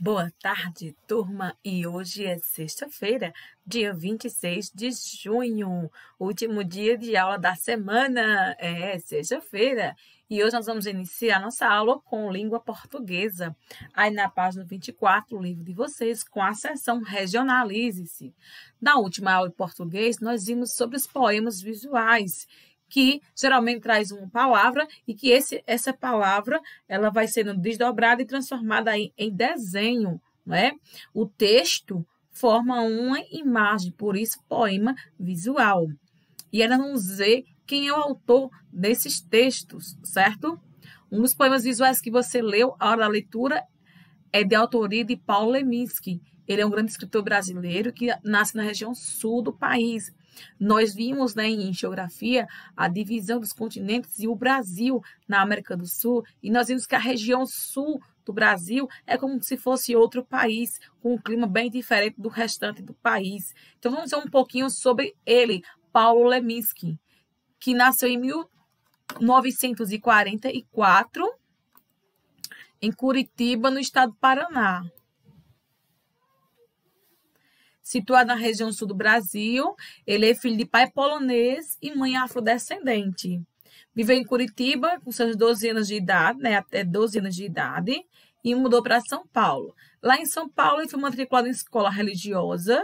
Boa tarde, turma! E hoje é sexta-feira, dia 26 de junho, último dia de aula da semana. É sexta-feira. E hoje nós vamos iniciar nossa aula com língua portuguesa. Aí na página 24, o livro de vocês, com a seção Regionalize-se. Na última aula de português, nós vimos sobre os poemas visuais, que geralmente traz uma palavra e que essa palavra ela vai sendo desdobrada e transformada em desenho, não é? O texto forma uma imagem, por isso poema visual. E ela vamos ver quem é o autor desses textos, certo? Um dos poemas visuais que você leu, a hora da leitura, é de autoria de Paulo Leminski. Ele é um grande escritor brasileiro que nasce na região sul do país. Nós vimos, né, em geografia a divisão dos continentes e o Brasil na América do Sul, e nós vimos que a região sul do Brasil é como se fosse outro país, com um clima bem diferente do restante do país. Então vamos ver um pouquinho sobre ele, Paulo Leminski, que nasceu em 1944 em Curitiba, no estado do Paraná. Situado na região sul do Brasil, ele é filho de pai polonês e mãe afrodescendente. Viveu em Curitiba com seus 12 anos de idade, né, até 12 anos de idade, e mudou para São Paulo. Lá em São Paulo, ele foi matriculado em escola religiosa,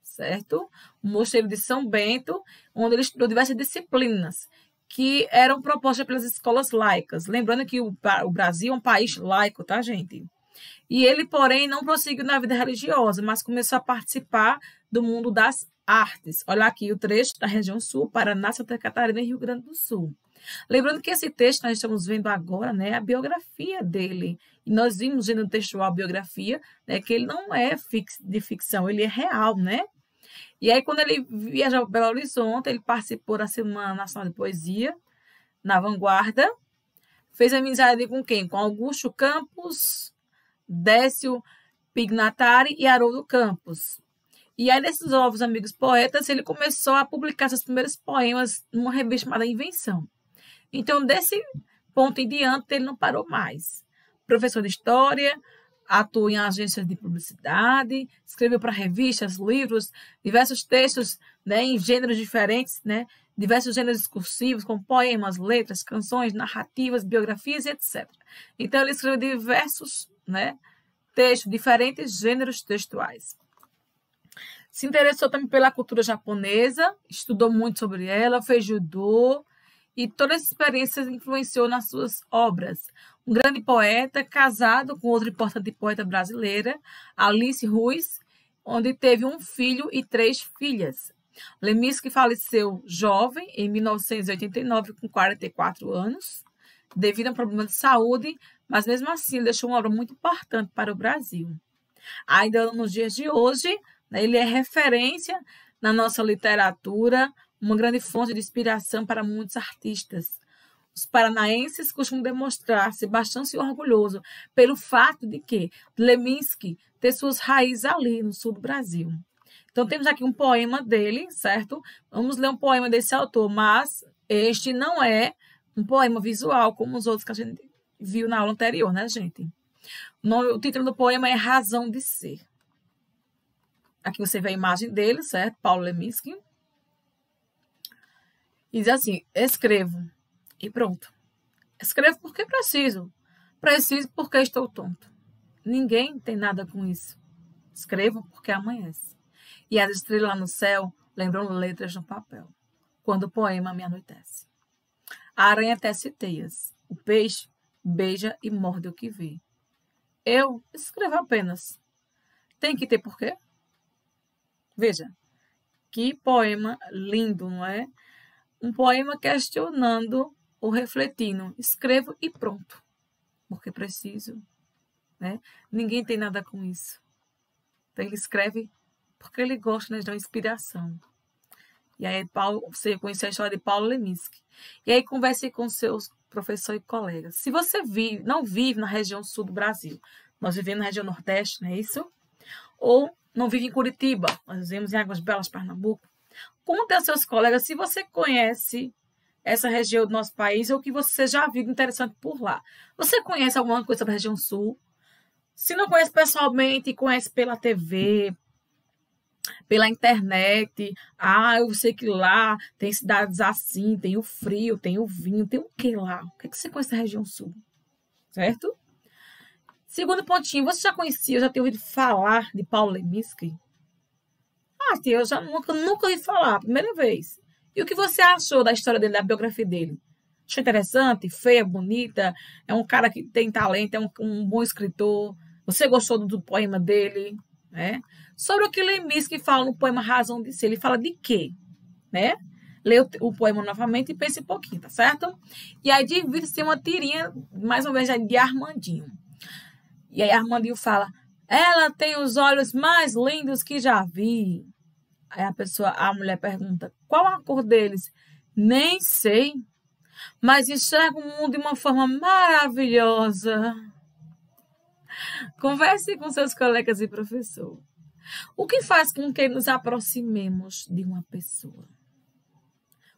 certo? O Mosteiro de São Bento, onde ele estudou diversas disciplinas que eram propostas pelas escolas laicas. Lembrando que o Brasil é um país laico, tá, gente? E ele, porém, não prosseguiu na vida religiosa, mas começou a participar do mundo das artes. Olha aqui o trecho da região sul, Paraná, Santa Catarina e Rio Grande do Sul. Lembrando que esse texto nós estamos vendo agora, né, a biografia dele. E nós vimos no texto a biografia, né, que ele não é de ficção, ele é real, né? E aí, quando ele viajou para Belo Horizonte, ele participou da Semana Nacional de Poesia, na Vanguarda. Fez amizade com quem? Com Augusto Campos, Décio Pignatari e Haroldo Campos. E aí, desses novos amigos poetas, ele começou a publicar seus primeiros poemas numa revista chamada Invenção. Então, desse ponto em diante, ele não parou mais. Professor de História, atuou em agências de publicidade, escreveu para revistas, livros, diversos textos, né, em gêneros diferentes, né, diversos gêneros discursivos, como poemas, letras, canções, narrativas, biografias, etc. Então, ele escreveu diversos, né, textos, diferentes gêneros textuais. Se interessou também pela cultura japonesa, estudou muito sobre ela, fez judô, e toda essa experiência influenciou nas suas obras. Um grande poeta, casado com outra importante poeta brasileira, Alice Ruiz, onde teve um filho e 3 filhas. Leminski faleceu jovem, em 1989, com 44 anos, devido a um problema de saúde, mas mesmo assim ele deixou uma obra muito importante para o Brasil. Ainda nos dias de hoje, né, ele é referência na nossa literatura, uma grande fonte de inspiração para muitos artistas. Os paranaenses costumam demonstrar-se bastante orgulhosos pelo fato de que Leminski ter suas raízes ali no sul do Brasil. Então, temos aqui um poema dele, certo? Vamos ler um poema desse autor, mas este não é um poema visual, como os outros que a gente viu na aula anterior, né, gente? O título do poema é Razão de Ser. Aqui você vê a imagem dele, certo? Paulo Leminski. E diz assim: escrevo. E pronto. Escrevo porque preciso. Preciso porque estou tonto. Ninguém tem nada com isso. Escrevo porque amanhece. E as estrelas no céu lembram letras no papel. Quando o poema me anoitece. A aranha tece teias. O peixe beija e morde o que vê. Eu escrevo apenas. Tem que ter porquê? Veja. Que poema lindo, não é? Um poema questionando ou refletindo. Escrevo e pronto. Porque preciso. Né? Ninguém tem nada com isso. Então, ele escreve porque ele gosta, né, de uma inspiração. E aí, você conhece a história de Paulo Leminski. E aí, converse com seus professores e colegas. Se você não vive na região sul do Brasil, nós vivemos na região nordeste, não é isso? Ou não vive em Curitiba, nós vivemos em Águas Belas, Pernambuco. Conte aos seus colegas se você conhece essa região do nosso país ou que você já viu interessante por lá. Você conhece alguma coisa sobre a região sul? Se não conhece pessoalmente, conhece pela TV, pela internet. Ah, eu sei que lá tem cidades assim, tem o frio, tem o vinho, tem o que lá? O que é que você conhece da região sul? Certo? Segundo pontinho, você já conhecia, já tinha ouvido falar de Paulo Leminski? Ah, tia, eu já nunca ouvi falar, primeira vez. E o que você achou da história dele, da biografia dele? Achou interessante, feia, bonita? É um cara que tem talento, é um bom escritor. Você gostou do poema dele? Né? Sobre o que Leminski fala no poema Razão de Ser, ele fala de quê? Né? Lê o poema novamente e pense um pouquinho, tá certo? E aí divide-se uma tirinha, mais uma vez, de Armandinho. E aí Armandinho fala, ela tem os olhos mais lindos que já vi. Aí a mulher pergunta, qual a cor deles? Nem sei, mas enxerga o mundo de uma forma maravilhosa. Converse com seus colegas e professor. O que faz com que nos aproximemos de uma pessoa?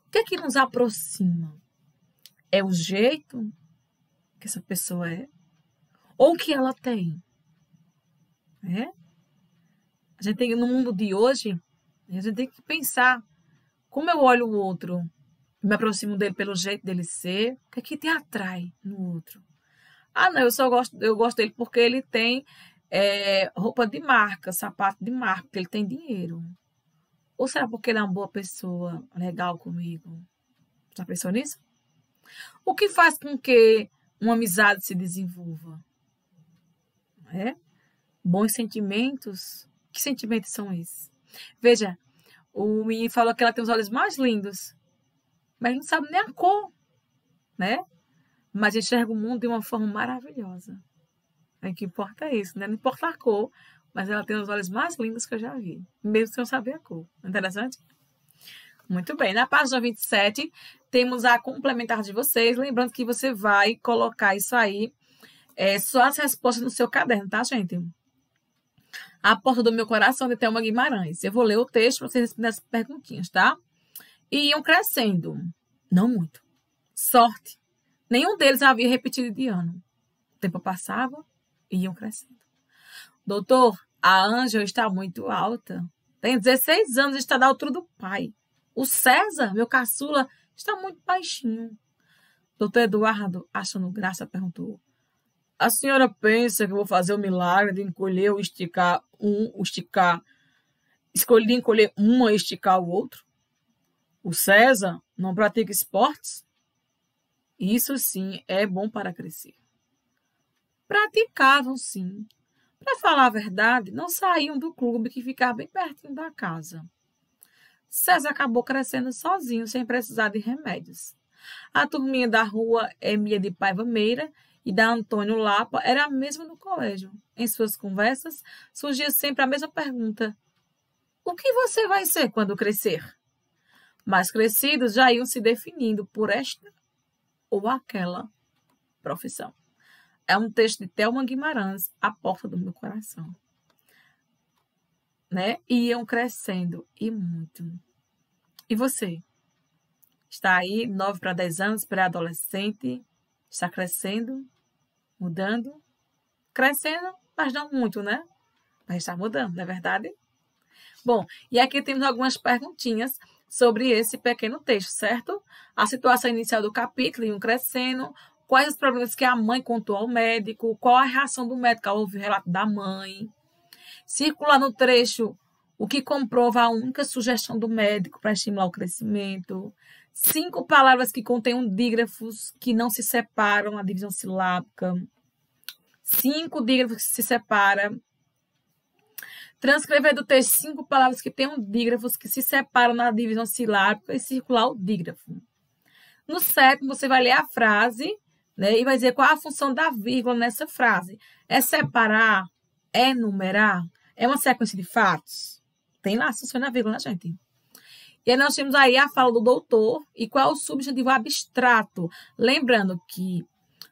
O que é que nos aproxima? É o jeito que essa pessoa é? Ou o que ela tem? É? A gente tem, no mundo de hoje, a gente tem que pensar como eu olho o outro, me aproximo dele pelo jeito dele ser, o que é que te atrai no outro? Ah, não, eu gosto dele porque ele tem roupa de marca, sapato de marca, porque ele tem dinheiro. Ou será porque ele é uma boa pessoa, legal comigo? Já pensou nisso? O que faz com que uma amizade se desenvolva? É? Bons sentimentos? Que sentimentos são esses? Veja, o menino falou que ela tem os olhos mais lindos, mas não sabe nem a cor, né? Mas enxerga o mundo de uma forma maravilhosa. O que importa é isso, né? Não importa a cor, mas ela tem os olhos mais lindos que eu já vi, mesmo sem eu saber a cor. Interessante? Muito bem. Na página 27, temos a complementar de vocês. Lembrando que você vai colocar isso aí, só as respostas no seu caderno, tá, gente? A Porta do Meu Coração, de Thelma Guimarães. Eu vou ler o texto para vocês responderem as perguntinhas, tá? E iam crescendo. Não muito. Sorte. Nenhum deles havia repetido de ano. O tempo passava e iam crescendo. Doutor, a Ângela está muito alta. Tem 16 anos e está da altura do pai. O César, meu caçula, está muito baixinho. Doutor Eduardo, achando graça, perguntou. A senhora pensa que eu vou fazer o milagre de encolher ou esticar escolher encolher um e esticar o outro? O César não pratica esportes? Isso sim é bom para crescer. Praticavam sim. Para falar a verdade, não saíam do clube que ficava bem pertinho da casa. César acabou crescendo sozinho, sem precisar de remédios. A turminha da rua Emília de Paiva Meira e da Antônio Lapa era a mesma no colégio. Em suas conversas, surgia sempre a mesma pergunta. O que você vai ser quando crescer? Mais crescidos já iam se definindo por esta ou aquela profissão. É um texto de Thelma Guimarães, A Porta do Meu Coração. Né? Iam crescendo e muito. E você? Está aí, 9 para 10 anos, pré-adolescente, está crescendo, mudando, crescendo, mas não muito, né? Mas está mudando, não é verdade? Bom, e aqui temos algumas perguntinhas sobre esse pequeno texto, certo? A situação inicial do capítulo, iam crescendo, quais os problemas que a mãe contou ao médico, qual a reação do médico ao ouvir o relato da mãe. Circula no trecho o que comprova a única sugestão do médico para estimular o crescimento. 5 palavras que contêm dígrafos que não se separam na divisão silábica. 5 dígrafos que se separam. Transcrever do texto 5 palavras que tenham dígrafos que se separam na divisão silábica e circular o dígrafo. No 7º, você vai ler a frase, né, e vai dizer qual a função da vírgula nessa frase. É separar? É enumerar? É uma sequência de fatos? Tem lá a função da vírgula, né, gente? E aí nós temos aí a fala do doutor e qual é o substantivo abstrato. Lembrando que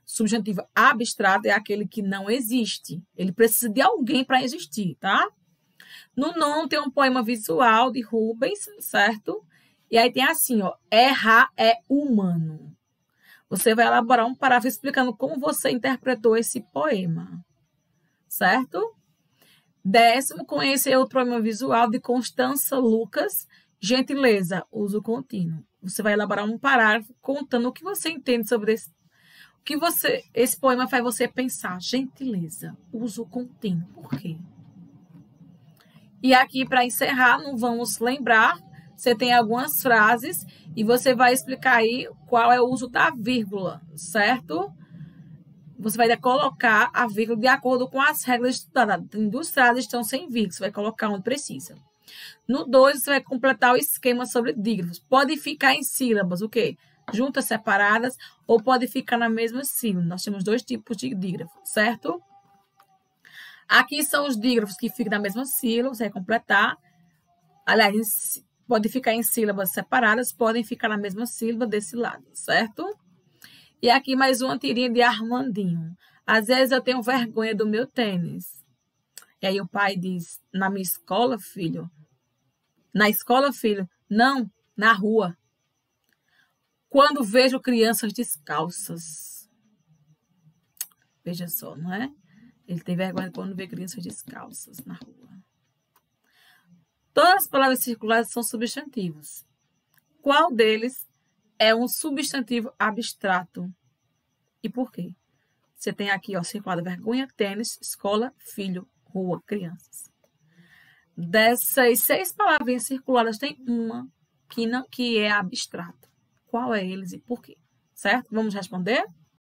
substantivo abstrato é aquele que não existe. Ele precisa de alguém para existir, tá? No 9 tem um poema visual de Rubens, certo? E aí tem assim, ó, errar é humano. Você vai elaborar um parágrafo explicando como você interpretou esse poema. certo? 10º, conhecer o problema visual de Constança Lucas, gentileza, uso contínuo. Você vai elaborar um parágrafo contando o que você entende sobre esse, esse poema faz você pensar, gentileza, uso contínuo, por quê? E aqui, para encerrar, não vamos lembrar, você tem algumas frases e você vai explicar aí qual é o uso da vírgula, certo? Você vai colocar a vírgula de acordo com as regras estudadas. Tem 2 frases estão sem vírgula, você vai colocar onde precisa. No 2, você vai completar o esquema sobre dígrafos. Pode ficar em sílabas, o quê? Juntas, separadas, ou pode ficar na mesma sílaba. Nós temos 2 tipos de dígrafo, certo? Aqui são os dígrafos que ficam na mesma sílaba, você vai completar. Aliás, pode ficar em sílabas separadas, podem ficar na mesma sílaba desse lado, certo? E aqui mais uma tirinha de Armandinho. Às vezes eu tenho vergonha do meu tênis. E aí o pai diz, na minha escola, filho? Na escola, filho? Não, na rua. Quando vejo crianças descalças. Veja só, não é? Ele tem vergonha quando vê crianças descalças na rua. Todas as palavras circulares são substantivos. Qual deles é um substantivo abstrato? E por quê? Você tem aqui, ó, circulado vergonha, tênis, escola, filho, rua, crianças. Dessas 6 palavrinhas circuladas, tem uma que é abstrato. Qual é eles e por quê? Certo? Vamos responder?